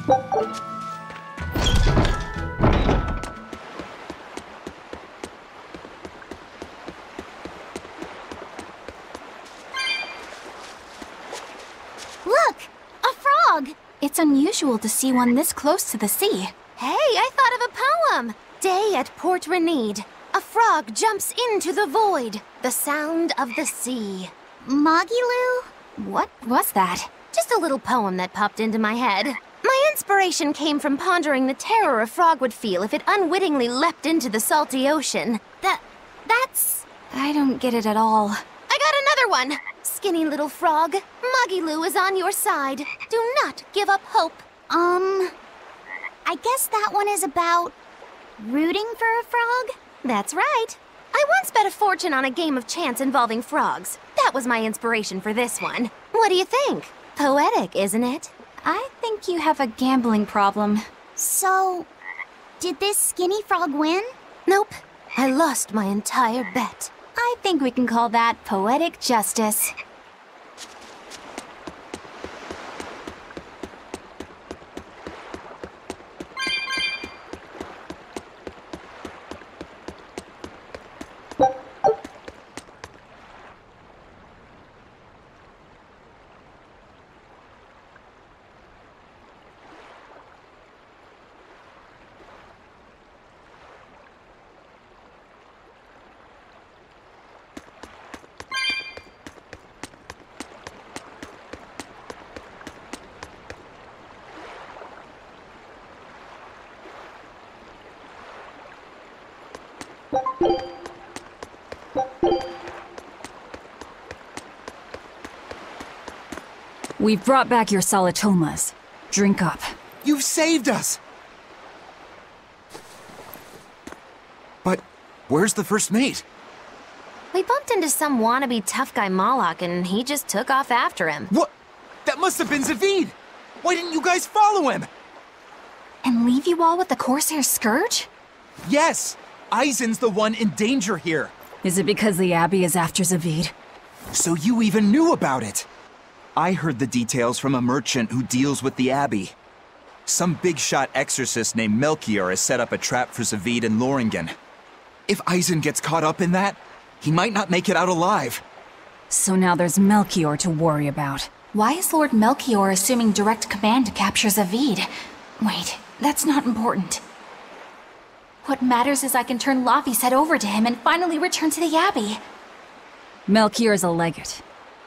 Look! A frog! It's unusual to see one this close to the sea. Hey, I thought of a poem! Day at Port Renede. A frog jumps into the void. The sound of the sea. Moggy-Loo? What was that? Just a little poem that popped into my head. My inspiration came from pondering the terror a frog would feel if it unwittingly leapt into the salty ocean. That's... I don't get it at all. I got another one! Skinny little frog, Moggy-Loo is on your side. Do not give up hope. I guess that one is about... rooting for a frog? That's right. I once bet a fortune on a game of chance involving frogs. That was my inspiration for this one. What do you think? Poetic, isn't it? I think you have a gambling problem. So, did this skinny frog win? Nope. I lost my entire bet. I think we can call that poetic justice. We've brought back your solitomas. Drink up. You've saved us! But where's the first mate? We bumped into some wannabe tough guy Moloch and he just took off after him. What? That must have been Zavid! Why didn't you guys follow him? And leave you all with the Corsair Scourge? Yes! Eisen's the one in danger here. Is it because the Abbey is after Zavid? So you even knew about it? I heard the details from a merchant who deals with the Abbey. Some big-shot exorcist named Melchior has set up a trap for Zavid and Loringen. If Eisen gets caught up in that, he might not make it out alive. So now there's Melchior to worry about. Why is Lord Melchior assuming direct command to capture Zavid? Wait, that's not important. What matters is I can turn Lavi's head over to him and finally return to the Abbey. Melchior is a legate.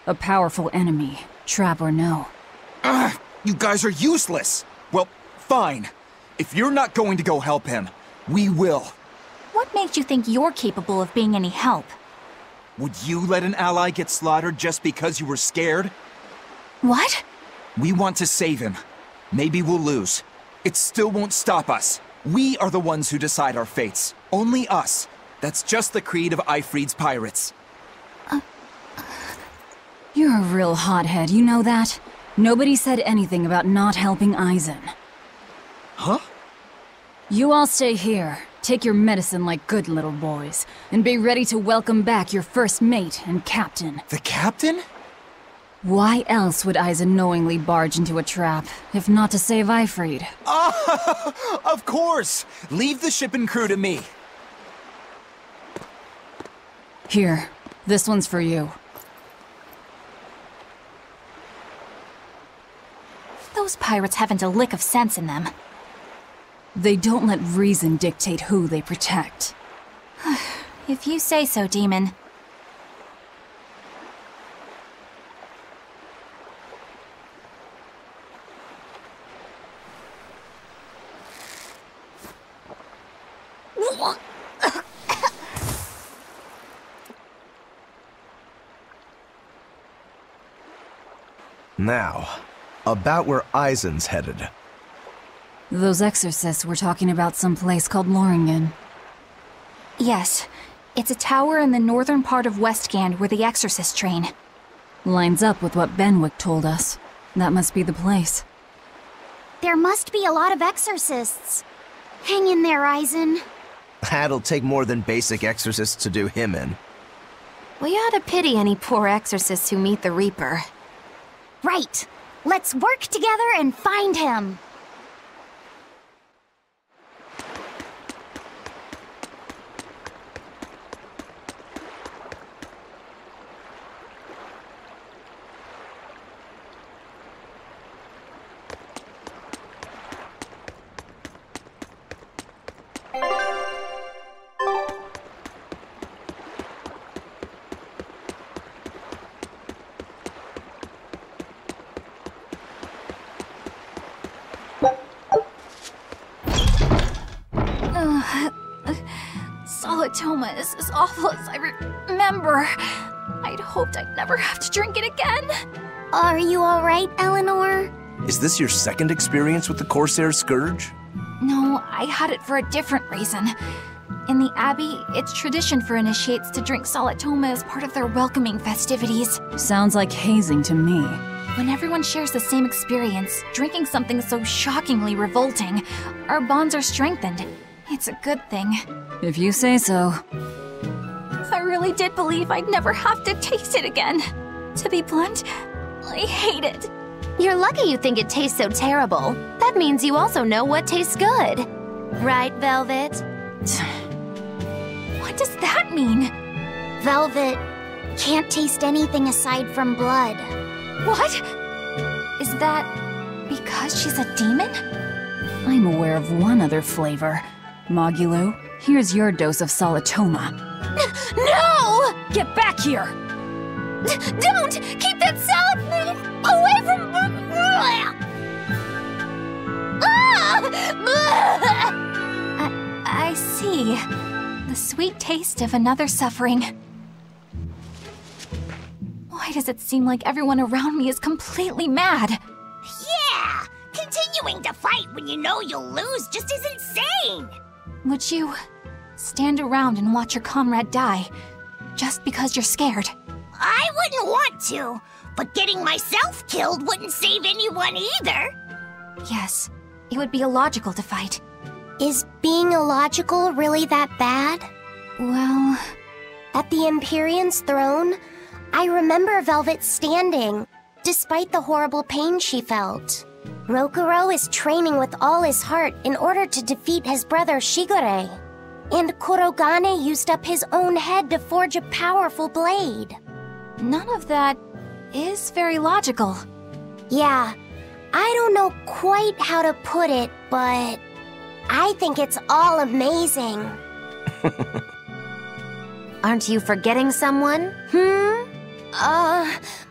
A powerful enemy, trap or no. Ugh, you guys are useless! Well, fine. If you're not going to go help him, we will. What makes you think you're capable of being any help? Would you let an ally get slaughtered just because you were scared? What? We want to save him. Maybe we'll lose. It still won't stop us. We are the ones who decide our fates. Only us. That's just the creed of Ifrid's pirates. You're a real hothead, you know that? Nobody said anything about not helping Eisen. Huh? You all stay here, take your medicine like good little boys, and be ready to welcome back your first mate and captain. The captain? Why else would Eisen knowingly barge into a trap, if not to save Ifrid? Ah, of course! Leave the ship and crew to me. Here, this one's for you. Those pirates haven't a lick of sense in them. They don't let reason dictate who they protect. If you say so, Demon. Now, about where Eisen's headed. Those exorcists were talking about some place called Loringen. Yes, it's a tower in the northern part of Westgand where the exorcists train. Lines up with what Benwick told us. That must be the place. There must be a lot of exorcists. Hang in there, Eisen. That'll take more than basic exorcists to do him in. We ought to pity any poor exorcists who meet the Reaper. Right. Let's work together and find him. Solitoma is as awful as I remember. I'd hoped I'd never have to drink it again. Are you alright, Eleanor? Is this your second experience with the Corsair Scourge? No, I had it for a different reason. In the Abbey, it's tradition for initiates to drink Solitoma as part of their welcoming festivities. Sounds like hazing to me. When everyone shares the same experience, drinking something so shockingly revolting, our bonds are strengthened. It's a good thing. If you say so. I really did believe I'd never have to taste it again. To be blunt, I hate it. You're lucky you think it tastes so terrible. That means you also know what tastes good. Right, Velvet? What does that mean? Velvet can't taste anything aside from blood. What? Is that because she's a demon? I'm aware of one other flavor. Mogulu, here's your dose of Solitoma. No! Get back here! Don't! Keep that salad away from... I see. The sweet taste of another suffering. Why does it seem like everyone around me is completely mad? Yeah! Continuing to fight when you know you'll lose just is insane! Would you stand around and watch your comrade die just because you're scared? I wouldn't want to, but getting myself killed wouldn't save anyone either. Yes, it would be illogical to fight. Is being illogical really that bad? Well... At the Empyrean's throne, I remember Velvet standing, despite the horrible pain she felt. Rokuro is training with all his heart in order to defeat his brother Shigure. And Kurogane used up his own head to forge a powerful blade. None of that is very logical. Yeah, I don't know quite how to put it, but I think it's all amazing. Aren't you forgetting someone?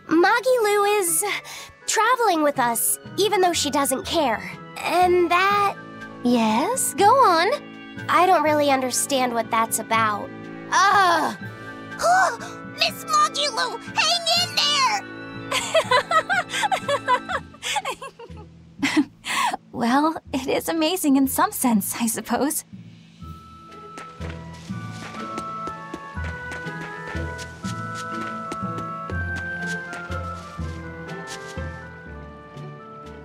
Magilu is traveling with us, even though she doesn't care. And that... Yes, go on. I don't really understand what that's about. Miss Magilu, hang in there! Well, it is amazing in some sense, I suppose.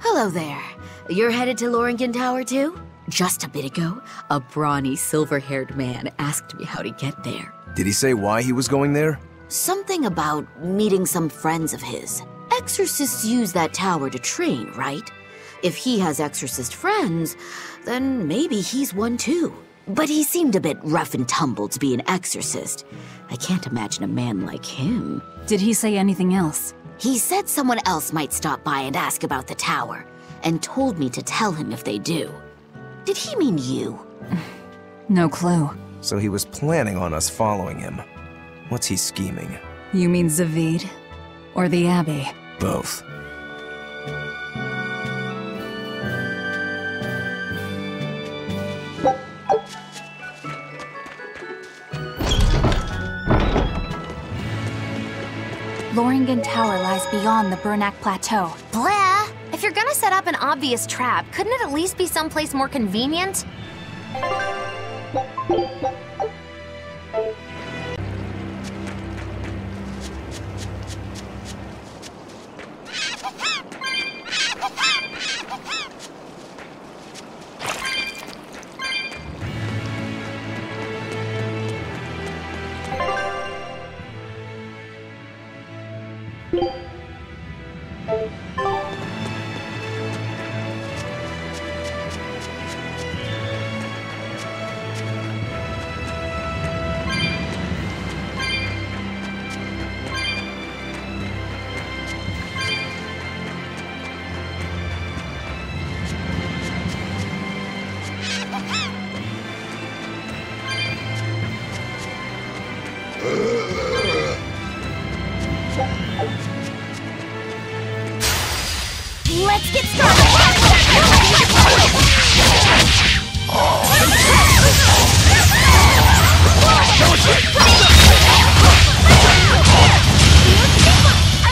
Hello there. You're headed to Loringen Tower too? Just a bit ago, a brawny, silver-haired man asked me how to get there. Did he say why he was going there? Something about meeting some friends of his. Exorcists use that tower to train, right? If he has exorcist friends, then maybe he's one too. But he seemed a bit rough and tumble to be an exorcist. I can't imagine a man like him. Did he say anything else? He said someone else might stop by and ask about the tower, and told me to tell him if they do. Did he mean you? No clue. So he was planning on us following him. What's he scheming? You mean Zavid? Or the Abbey? Both. Loringen Tower lies beyond the Bernac Plateau. Blah! If you're gonna set up an obvious trap, couldn't it at least be someplace more convenient? Let's get started! Are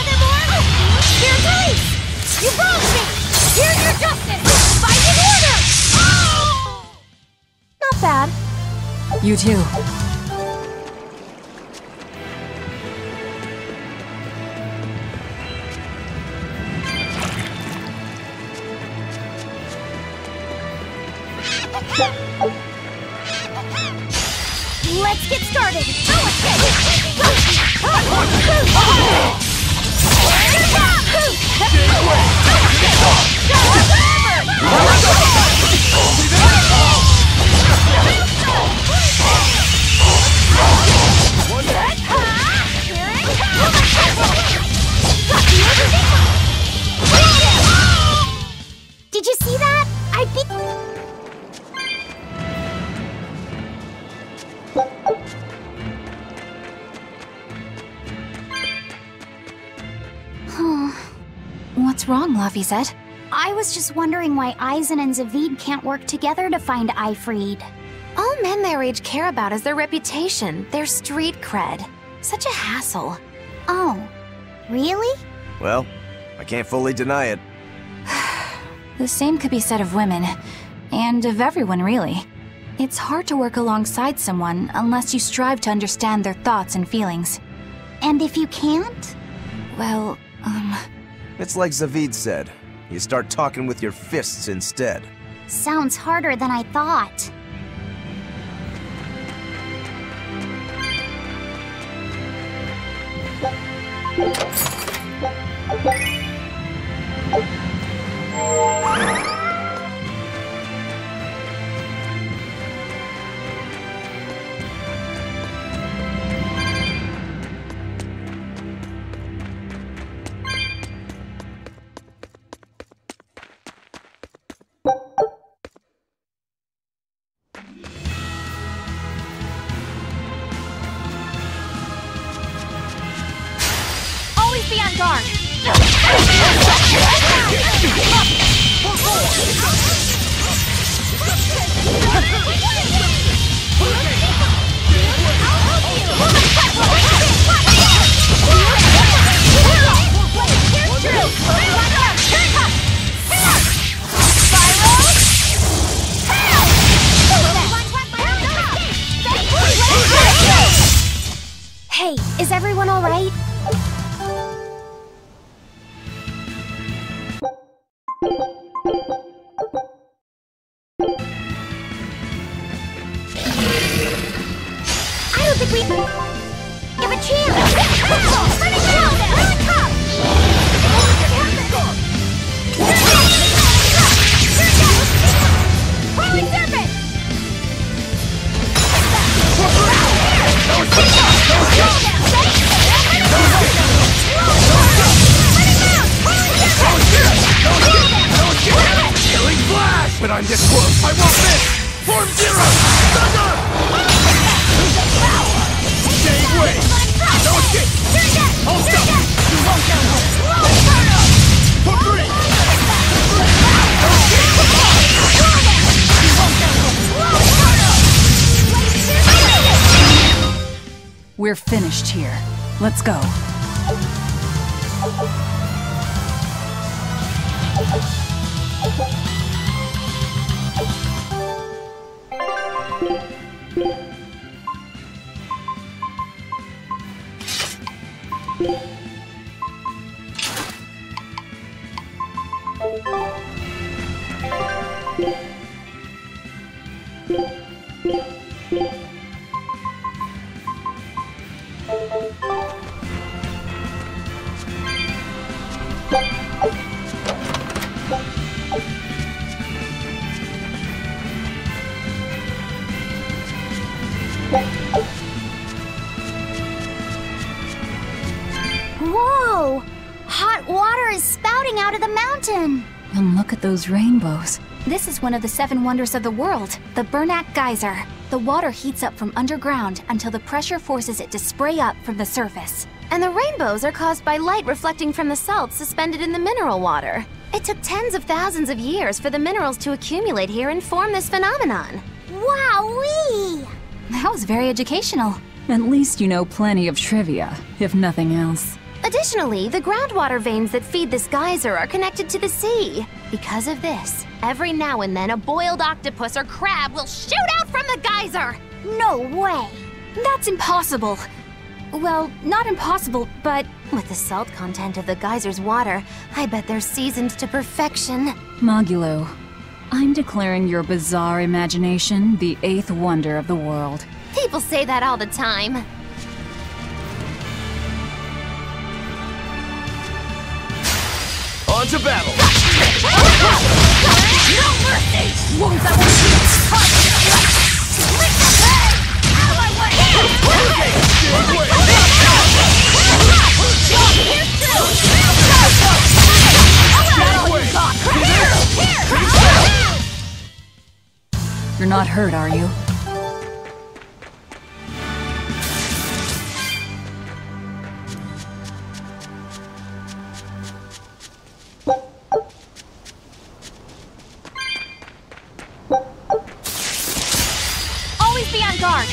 there more? Here's ice! You wronged me! Here's your justice! Fight in order! Not bad. You too. Let's get started! Did you see that? I beat... What's wrong, Laphicet? I was just wondering why Eisen and Zavid can't work together to find Eifried. All men their age care about is their reputation, their street cred. Such a hassle. Oh, really? Well, I can't fully deny it. The same could be said of women, and of everyone, really. It's hard to work alongside someone unless you strive to understand their thoughts and feelings. And if you can't? Well, It's like Zavid said. You start talking with your fists instead. Sounds harder than I thought. Always be on guard! Hey, is everyone all right? I don't think we have a chance. Let it go! Let it come! Holy serpent! Killing flash! When I'm this close, I won't miss! Form zero! Thunder! Stay away! No escape! Hold still! For three! We're finished here. Let's go. Whoa! Hot water is spouting out of the mountain! And look at those rainbows. this is one of the 7 wonders of the world, the Bernak Geyser. The water heats up from underground until the pressure forces it to spray up from the surface. And the rainbows are caused by light reflecting from the salts suspended in the mineral water. It took tens of thousands of years for the minerals to accumulate here and form this phenomenon. Wowee! That was very educational. At least you know plenty of trivia, if nothing else. Additionally, the groundwater veins that feed this geyser are connected to the sea. Because of this, every now and then a boiled octopus or crab will shoot out from the geyser! No way! That's impossible. Well, not impossible, but With the salt content of the geyser's water, I bet they're seasoned to perfection. Mogulo, I'm declaring your bizarre imagination the 8th wonder of the world. People say that all the time. On to battle! No mercy! Wounds that will heal! Lick the head! Out of my way! You're not hurt, are you? always be on guard.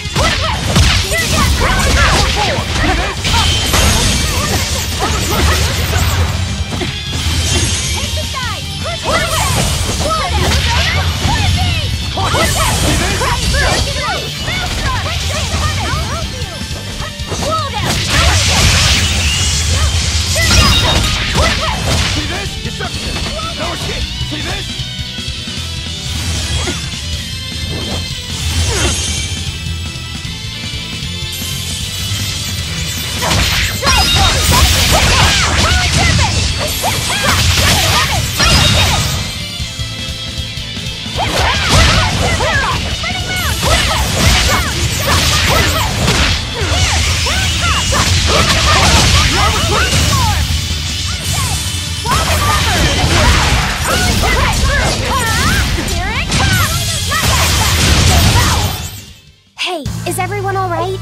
Hey, is everyone all right?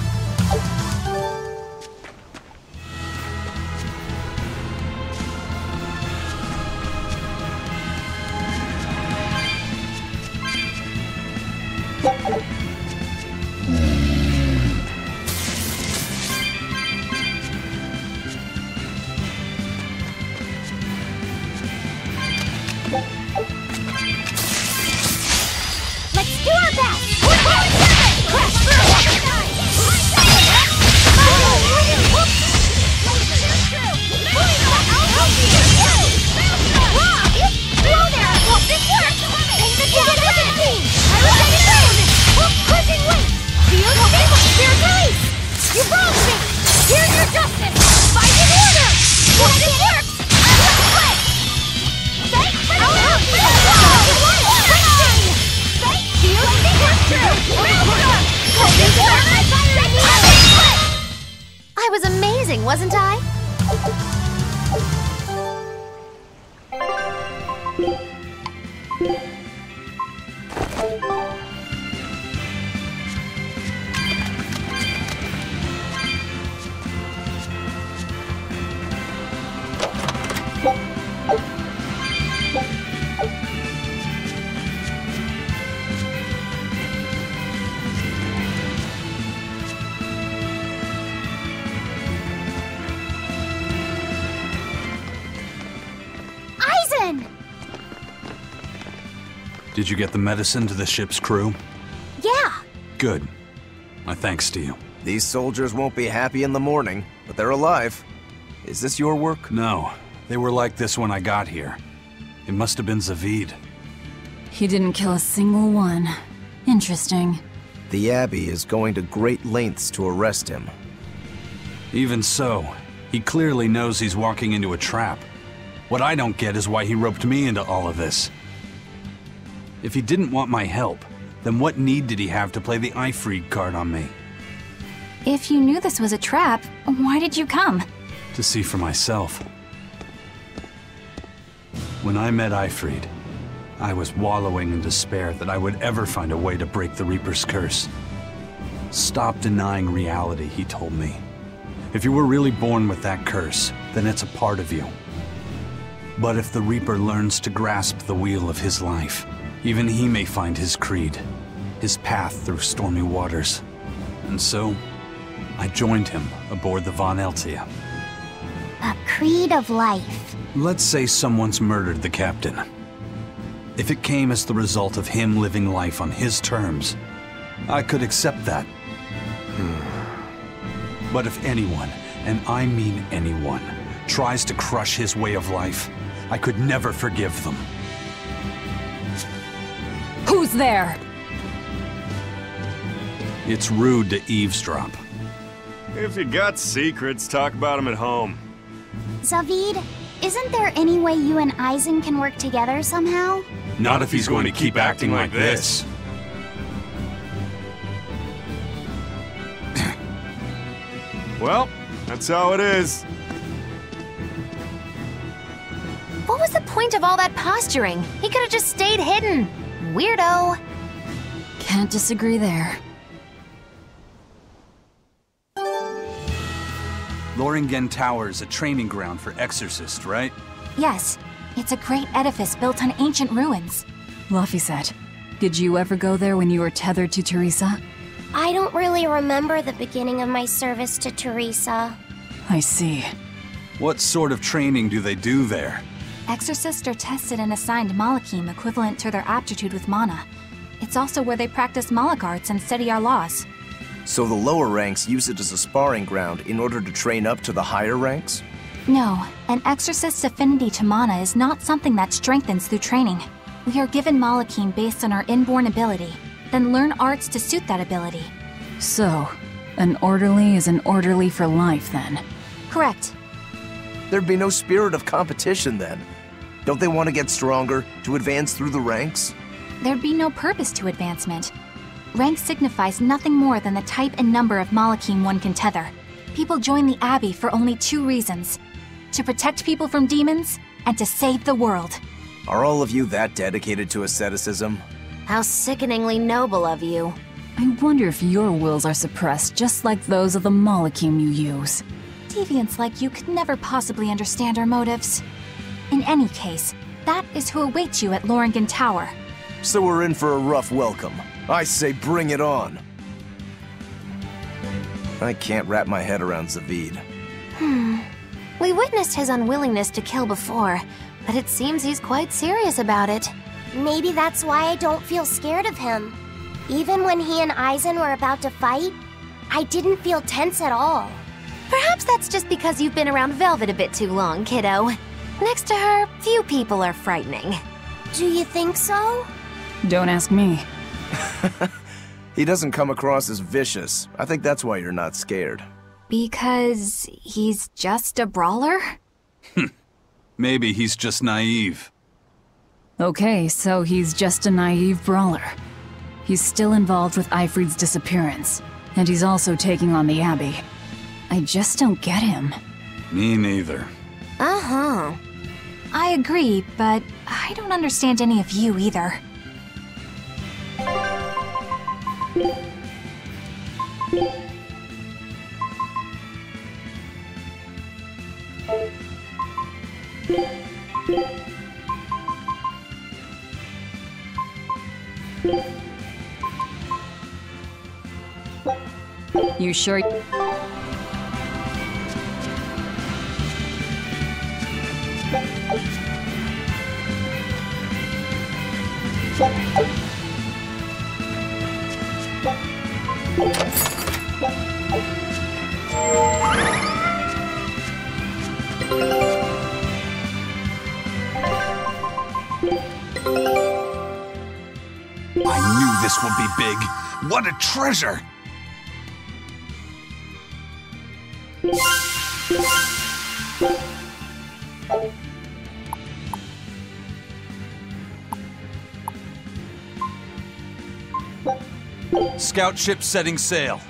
Let's do our best! You wronged me! Here's your justice! Fighting order! Once it works, I will quit! Thanks for the help! I was amazing, wasn't I? Did you get the medicine to the ship's crew? Yeah. Good. My thanks to you. These soldiers won't be happy in the morning, but they're alive. Is this your work? No. They were like this when I got here. It must have been Zavid. He didn't kill a single one. Interesting. The Abbey is going to great lengths to arrest him. Even so, he clearly knows he's walking into a trap. What I don't get is why he roped me into all of this. If he didn't want my help, then what need did he have to play the Ifried card on me? If you knew this was a trap, why did you come? To see for myself. When I met Ifried, I was wallowing in despair that I would ever find a way to break the Reaper's curse. Stop denying reality, he told me. If you were really born with that curse, then it's a part of you. But if the Reaper learns to grasp the wheel of his life, even he may find his creed, his path through stormy waters. And so, I joined him aboard the Von Eltia. A creed of life. Let's say someone's murdered the captain. If it came as the result of him living life on his terms, I could accept that. But if anyone, and I mean anyone, tries to crush his way of life, I could never forgive them. Who's there? It's rude to eavesdrop. If you got secrets, talk about them at home. Zaveid, isn't there any way you and Eisen can work together somehow? Not if he's going to keep acting like this. Well, that's how it is. What was the point of all that posturing? He could have just stayed hidden. Weirdo. Can't disagree there. Loringen Tower's a training ground for exorcists, right? Yes, it's a great edifice built on ancient ruins. Laphicet, did you ever go there when you were tethered to Teresa? I don't really remember the beginning of my service to Teresa. I see. What sort of training do they do there? Exorcists are tested and assigned Malachim equivalent to their aptitude with mana. It's also where they practice Malach arts and study our laws. So the lower ranks use it as a sparring ground in order to train up to the higher ranks? No, an exorcist's affinity to mana is not something that strengthens through training. We are given Malachim based on our inborn ability, then learn arts to suit that ability. So, an orderly is an orderly for life, then? Correct. There'd be no spirit of competition then. Don't they want to get stronger, to advance through the ranks? There'd be no purpose to advancement. Rank signifies nothing more than the type and number of Malachim one can tether. People join the Abbey for only two reasons: to protect people from demons, and to save the world. Are all of you that dedicated to asceticism? How sickeningly noble of you. I wonder if your wills are suppressed just like those of the Malachim you use. Deviants like you could never possibly understand our motives. In any case, that is who awaits you at Loringen Tower. So we're in for a rough welcome. I say bring it on. I can't wrap my head around Zaveid. We witnessed his unwillingness to kill before, but it seems he's quite serious about it. Maybe that's why I don't feel scared of him. Even when he and Eisen were about to fight, I didn't feel tense at all. Perhaps that's just because you've been around Velvet a bit too long, kiddo. Next to her, few people are frightening. Do you think so? Don't ask me. He doesn't come across as vicious. I think that's why you're not scared. Because he's just a brawler? Maybe he's just naive. Okay, so he's just a naive brawler. He's still involved with Eifried's disappearance, and he's also taking on the Abbey. I just don't get him. Me neither. Uh-huh. I agree, but I don't understand any of you either. You sure? I knew this would be big. What a treasure! Scout ship setting sail.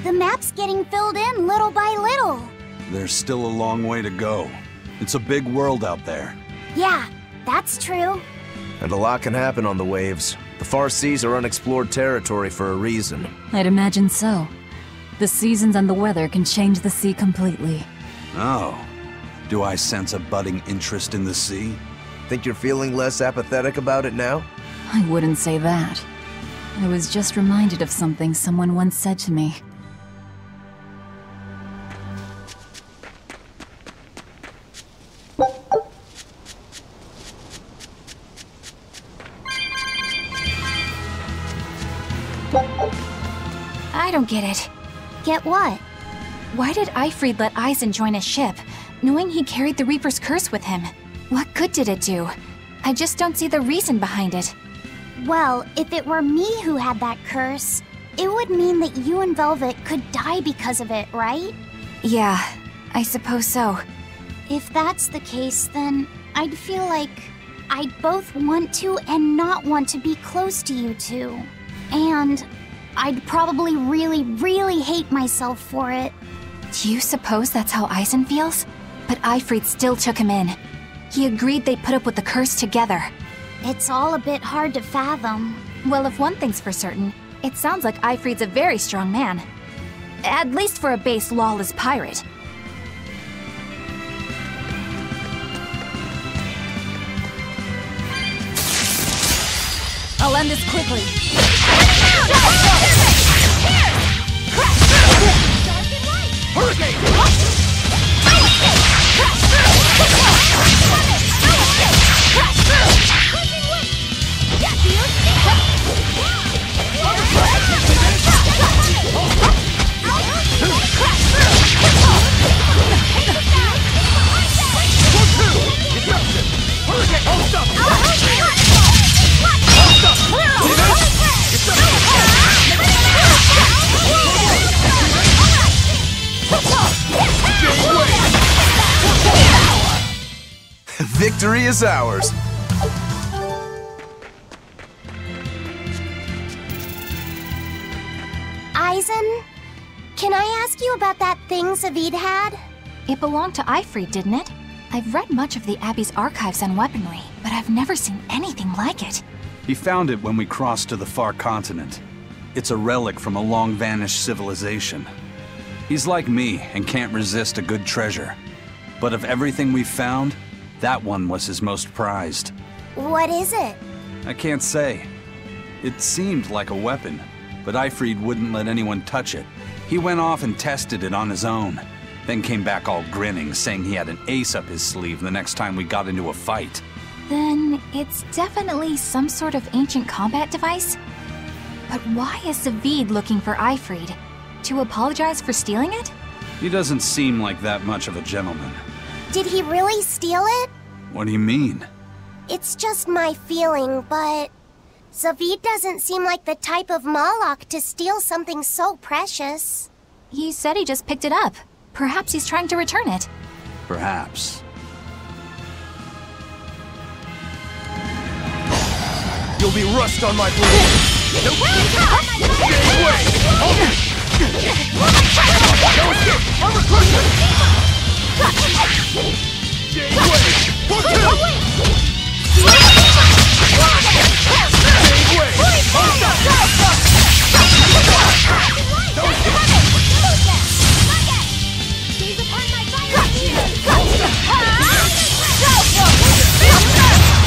The map's getting filled in little by little. There's still a long way to go. It's a big world out there. Yeah, that's true. And a lot can happen on the waves. The far seas are unexplored territory for a reason. I'd imagine so. The seasons and the weather can change the sea completely. Oh. Do I sense a budding interest in the sea? Think you're feeling less apathetic about it now? I wouldn't say that. I was just reminded of something someone once said to me. I don't get it. Get what? Why did Ifrid let Eisen join his ship, knowing he carried the Reaper's curse with him? What good did it do? I just don't see the reason behind it. Well, if it were me who had that curse, it would mean that you and Velvet could die because of it, right? Yeah, I suppose so. If that's the case, then I'd feel like I'd both want to and not want to be close to you two. And I'd probably really hate myself for it. Do you suppose that's how Eisen feels? But Ifrid still took him in. He agreed they'd put up with the curse together. It's all a bit hard to fathom. Well, if one thing's for certain, it sounds like Ifrid's a very strong man. At least for a base, lawless pirate. I'll end this quickly. Victory is ours! Eisen, can I ask you about that thing Zavid had? It belonged to Ifrid, didn't it? I've read much of the Abbey's archives on weaponry, but I've never seen anything like it. He found it when we crossed to the far continent. It's a relic from a long-vanished civilization. He's like me and can't resist a good treasure. But of everything we've found, that one was his most prized. What is it? I can't say. It seemed like a weapon, but Ifrid wouldn't let anyone touch it. He went off and tested it on his own, then came back all grinning, saying he had an ace up his sleeve the next time we got into a fight. Then it's definitely some sort of ancient combat device? But why is Zavid looking for Ifrid? To apologize for stealing it? He doesn't seem like that much of a gentleman. Did he really steal it? What do you mean? It's just my feeling, but Zavid doesn't seem like the type of Malak to steal something so precious. He said he just picked it up. Perhaps he's trying to return it. Perhaps. You'll be rust on my blade! Nope! Stay away! No escape! Armor crush! Stay away! Stay away!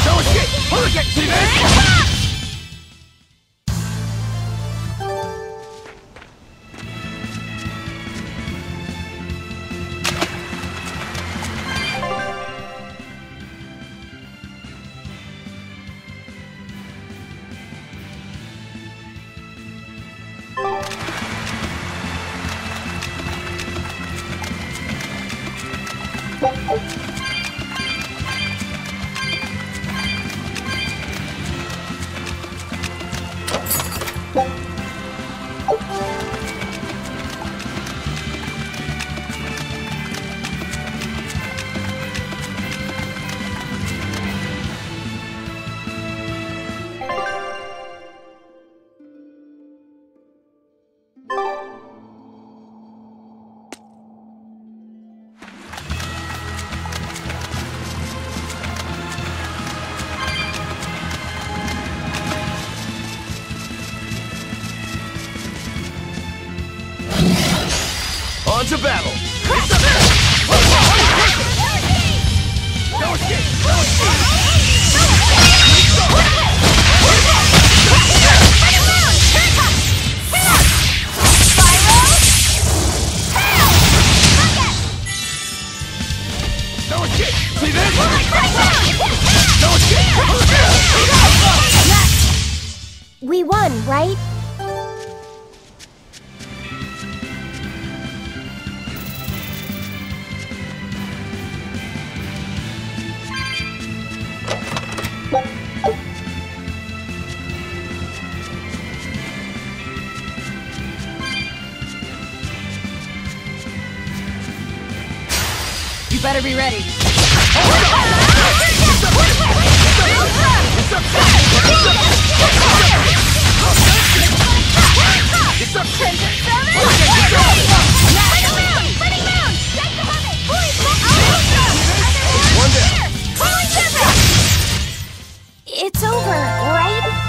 No escape! Hurricane! See this? On to battle! No escape! No escape! right? You better be ready. It's over, right?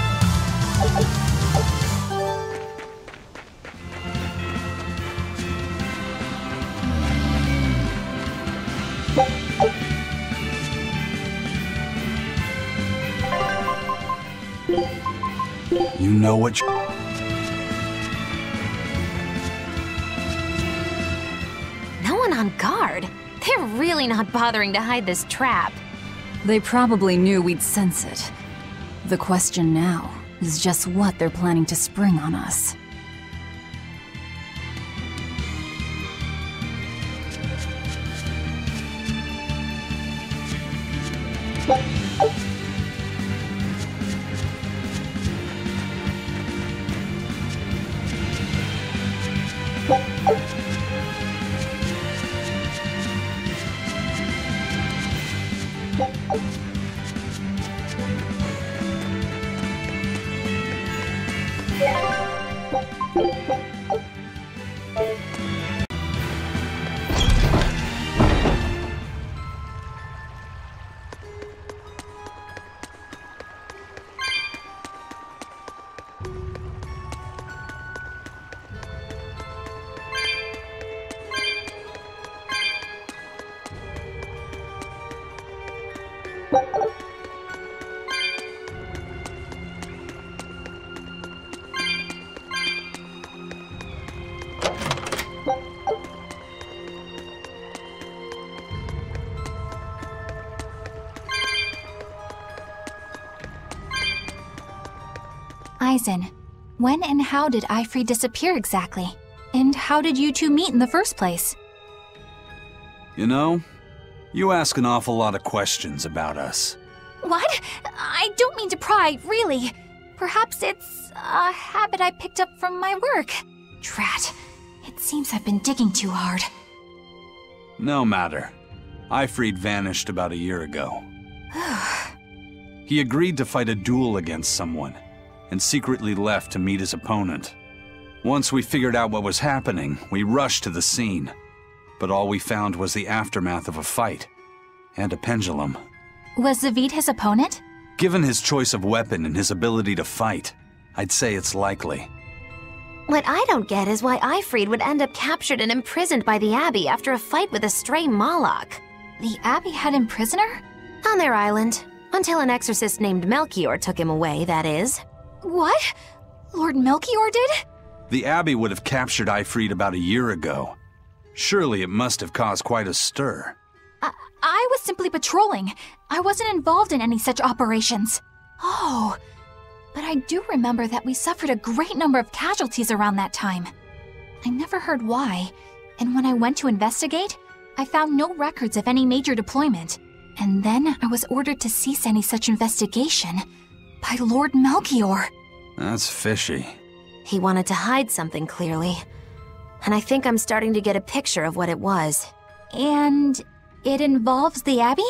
You know what No one on guard. They're really not bothering to hide this trap. They probably knew we'd sense it. The question now is just what they're planning to spring on us. Eisen, when and how did Ifrid disappear exactly? And how did you two meet in the first place? You know, you ask an awful lot of questions about us. What? I don't mean to pry, really. Perhaps it's a habit I picked up from my work. Drat. It seems I've been digging too hard. No matter. Ifrid vanished about a year ago. He agreed to fight a duel against someone, and secretly left to meet his opponent. Once we figured out what was happening, we rushed to the scene. But all we found was the aftermath of a fight, and a pendulum. Was Zavid his opponent? Given his choice of weapon and his ability to fight, I'd say it's likely. What I don't get is why Ifrid would end up captured and imprisoned by the Abbey after a fight with a stray Moloch. The Abbey had him prisoner? On their island. Until an exorcist named Melchior took him away, that is. What? Lord Melchior did? The Abbey would have captured Ifrid about a year ago. Surely it must have caused quite a stir. I was simply patrolling. I wasn't involved in any such operations. Oh, but I do remember that we suffered a great number of casualties around that time. I never heard why, and when I went to investigate, I found no records of any major deployment. And then I was ordered to cease any such investigation by Lord Melchior. That's fishy. He wanted to hide something, clearly. And I think I'm starting to get a picture of what it was. And it involves the Abbey?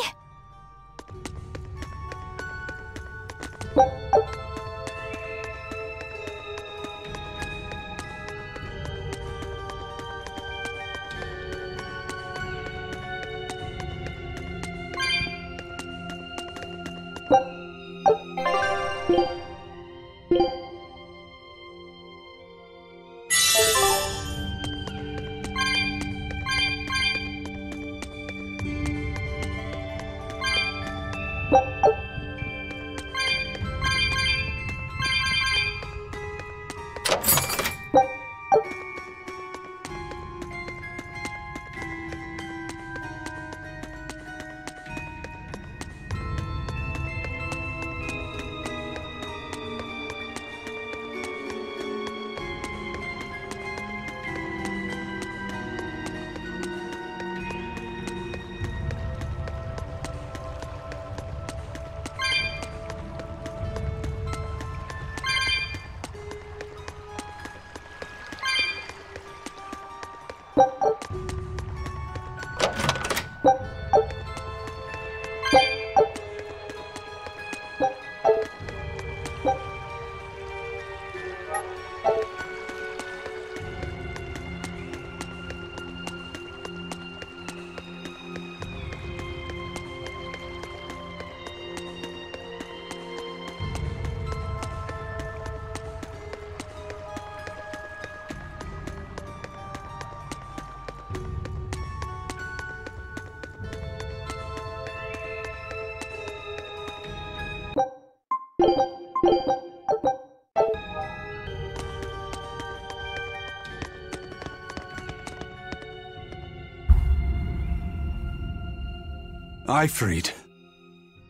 Ifrid.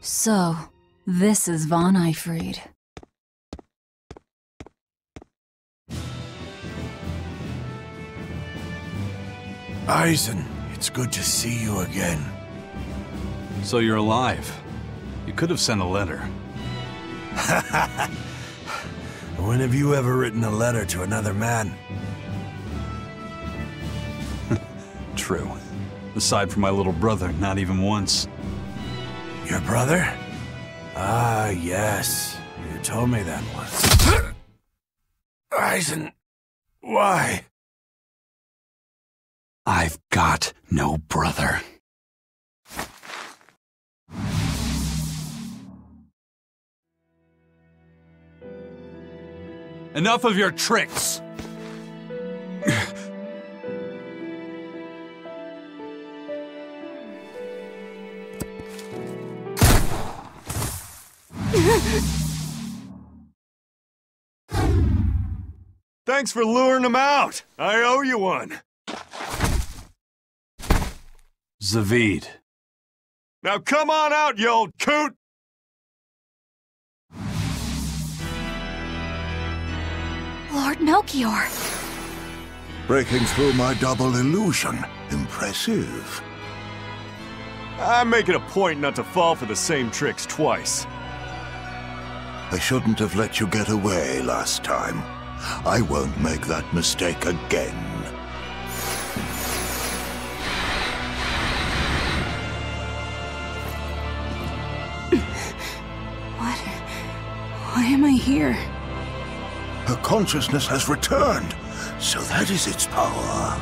So, this is Von Ifrid. Eisen, it's good to see you again. So you're alive. You could have sent a letter. When have you ever written a letter to another man? True. Aside from my little brother, not even once. Your brother? Ah, yes. You told me that once. Eisen, why? I've got no brother. Enough of your tricks! Thanks for luring him out. I owe you one. Zavid. Now come on out, you old coot! Lord Melchior. Breaking through my double illusion. Impressive. I'm making a point not to fall for the same tricks twice. I shouldn't have let you get away last time. I won't make that mistake again. Why am I here? Her consciousness has returned, so that is its power.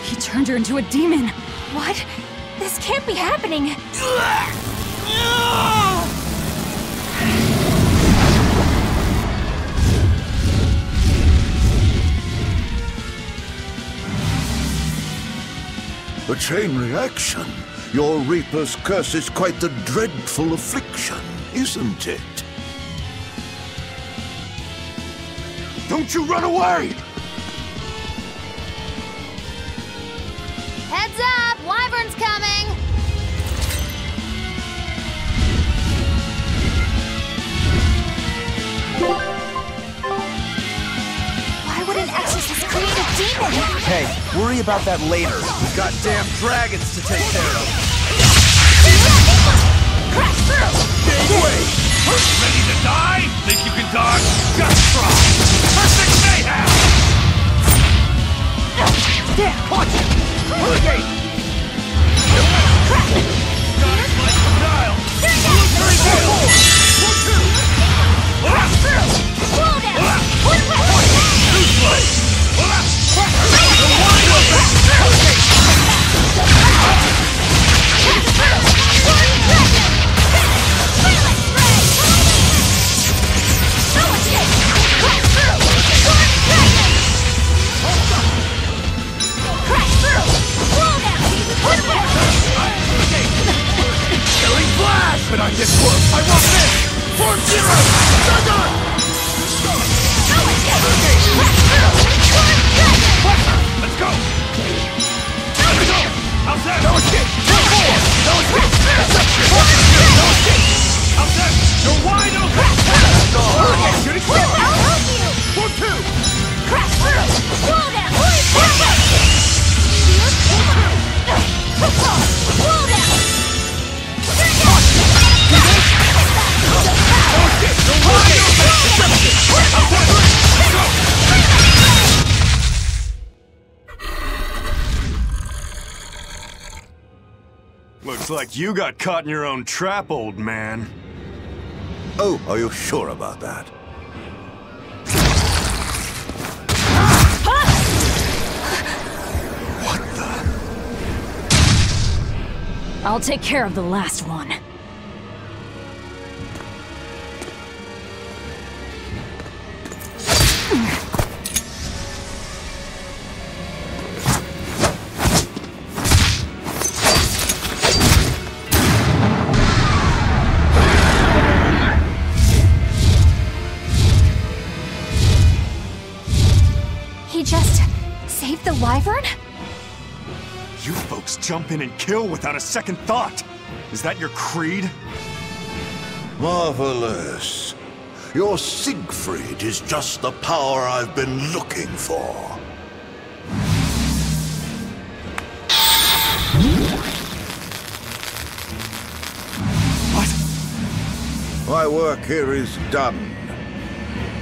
He turned her into a demon. What? This can't be happening. A chain reaction. Your Reaper's curse is quite the dreadful affliction, isn't it? Don't you run away! Heads up! Wyvern's coming! Why would an exorcist create a demon? Hey, worry about that later. We've got damn dragons to take care of. Crash through! Gateway! Ready to die? Think you can dodge? Just try! Perfect mayhem! Damn, watch it! Hurricane! Guys like the dial! Illusory deal! Crash through! Slow down! Newsflash! The one Crash through! Looks like you got caught in your own trap, old man. Oh, are you sure about that? What the? I'll take care of the last one. He just saved the wyvern? You folks jump in and kill without a second thought. Is that your creed? Marvelous. Your Siegfried is just the power I've been looking for. What? My work here is done.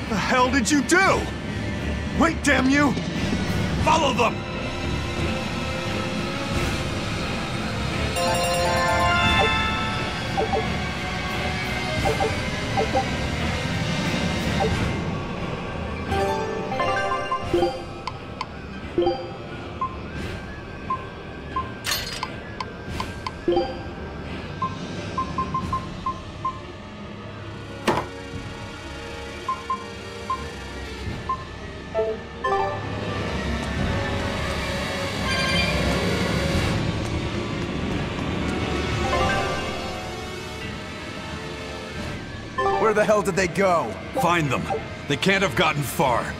The hell did you do? Wait, damn you! Follow them! Where the hell did they go? Find them. They can't have gotten far.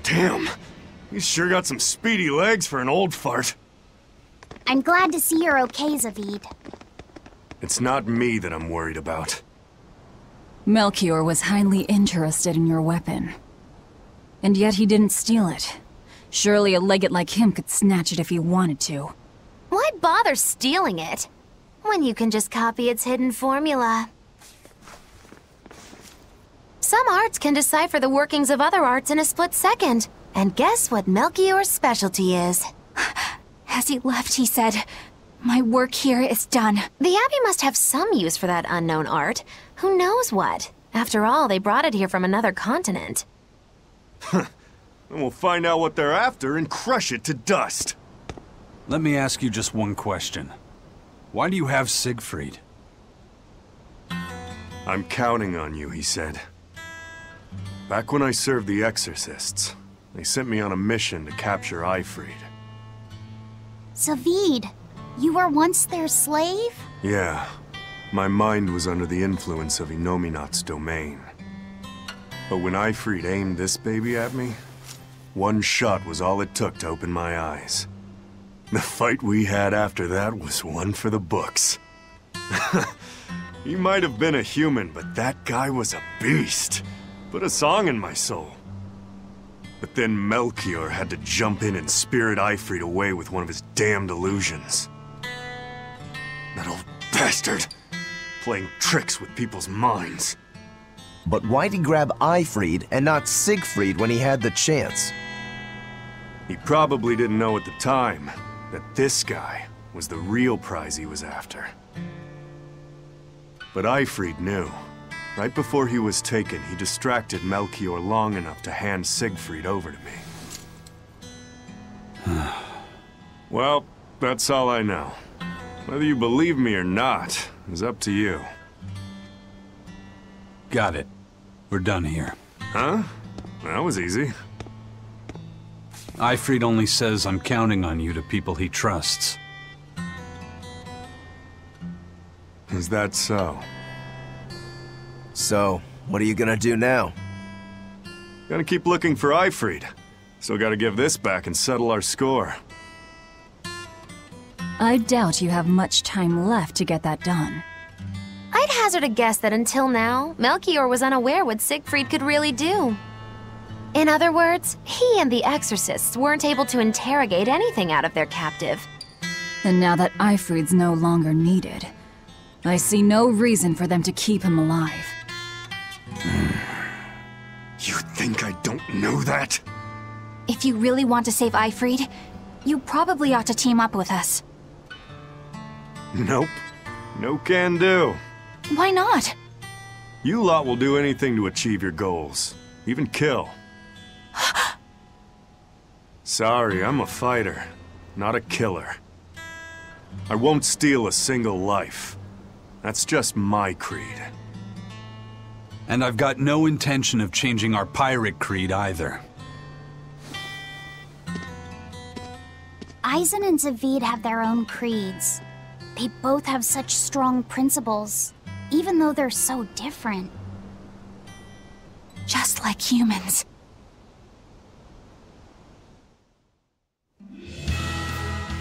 Damn. You sure got some speedy legs for an old fart. I'm glad to see you're okay, Zavid. It's not me that I'm worried about. Melchior was highly interested in your weapon. And yet he didn't steal it. Surely a legate like him could snatch it if he wanted to. Why bother stealing it when you can just copy its hidden formula? Some arts can decipher the workings of other arts in a split second. And guess what Melchior's specialty is? As he left, he said, "My work here is done." The Abbey must have some use for that unknown art. Who knows what? After all, they brought it here from another continent. Then we'll find out what they're after and crush it to dust. Let me ask you just one question. Why do you have Siegfried? I'm counting on you, he said. Back when I served the Exorcists, they sent me on a mission to capture Eifried. Zavid, you were once their slave? Yeah. My mind was under the influence of Inominat's domain. But when Eifried aimed this baby at me, one shot was all it took to open my eyes. The fight we had after that was one for the books. He might have been a human, but that guy was a beast. Put a song in my soul. But then Melchior had to jump in and spirit Ifrit away with one of his damned illusions. That old bastard! Playing tricks with people's minds. But why'd he grab Ifrit and not Siegfried when he had the chance? He probably didn't know at the time that this guy was the real prize he was after. But Ifrit knew. Right before he was taken, he distracted Melchior long enough to hand Siegfried over to me. Well, that's all I know. Whether you believe me or not is up to you. Got it. We're done here. Huh? That was easy. Ifrit only says I'm counting on you to people he trusts. Is that so? So, what are you gonna do now? Gotta keep looking for Ifrit. Still gotta give this back and settle our score. I doubt you have much time left to get that done. I'd hazard a guess that until now, Melchior was unaware what Siegfried could really do. In other words, he and the exorcists weren't able to interrogate anything out of their captive. And now that Ifrit's no longer needed, I see no reason for them to keep him alive. You think I don't know that? If you really want to save Ifrit, you probably ought to team up with us. Nope. No can do. Why not? You lot will do anything to achieve your goals. Even kill. Sorry, I'm a fighter, not a killer. I won't steal a single life. That's just my creed. And I've got no intention of changing our pirate creed either. Eisen and Zavid have their own creeds. They both have such strong principles, even though they're so different. Just like humans.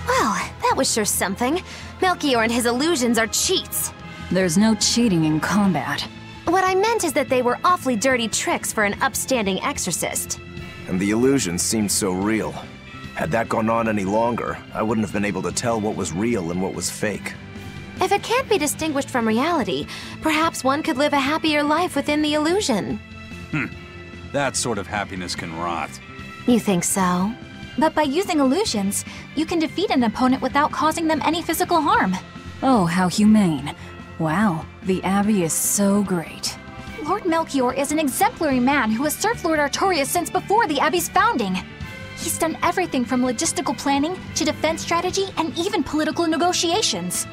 Well, that was sure something. Melchior and his illusions are cheats. There's no cheating in combat. What I meant is that they were awfully dirty tricks for an upstanding exorcist. And the illusions seemed so real. Had that gone on any longer, I wouldn't have been able to tell what was real and what was fake. If it can't be distinguished from reality, perhaps one could live a happier life within the illusion. That sort of happiness can rot. You think so? But by using illusions, you can defeat an opponent without causing them any physical harm. Oh, how humane. Wow, the Abbey is so great. Lord Melchior is an exemplary man who has served Lord Artorias since before the Abbey's founding. He's done everything from logistical planning to defense strategy and even political negotiations.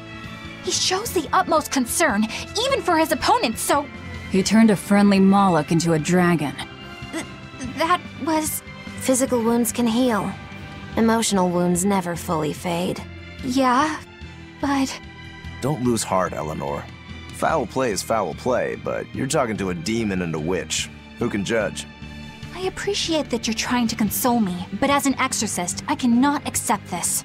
He shows the utmost concern, even for his opponents, so... He turned a friendly Moloch into a dragon. That was... Physical wounds can heal. Emotional wounds never fully fade. Yeah, but... Don't lose heart, Eleanor. Foul play is foul play, but you're talking to a demon and a witch. Who can judge? I appreciate that you're trying to console me, but as an exorcist, I cannot accept this.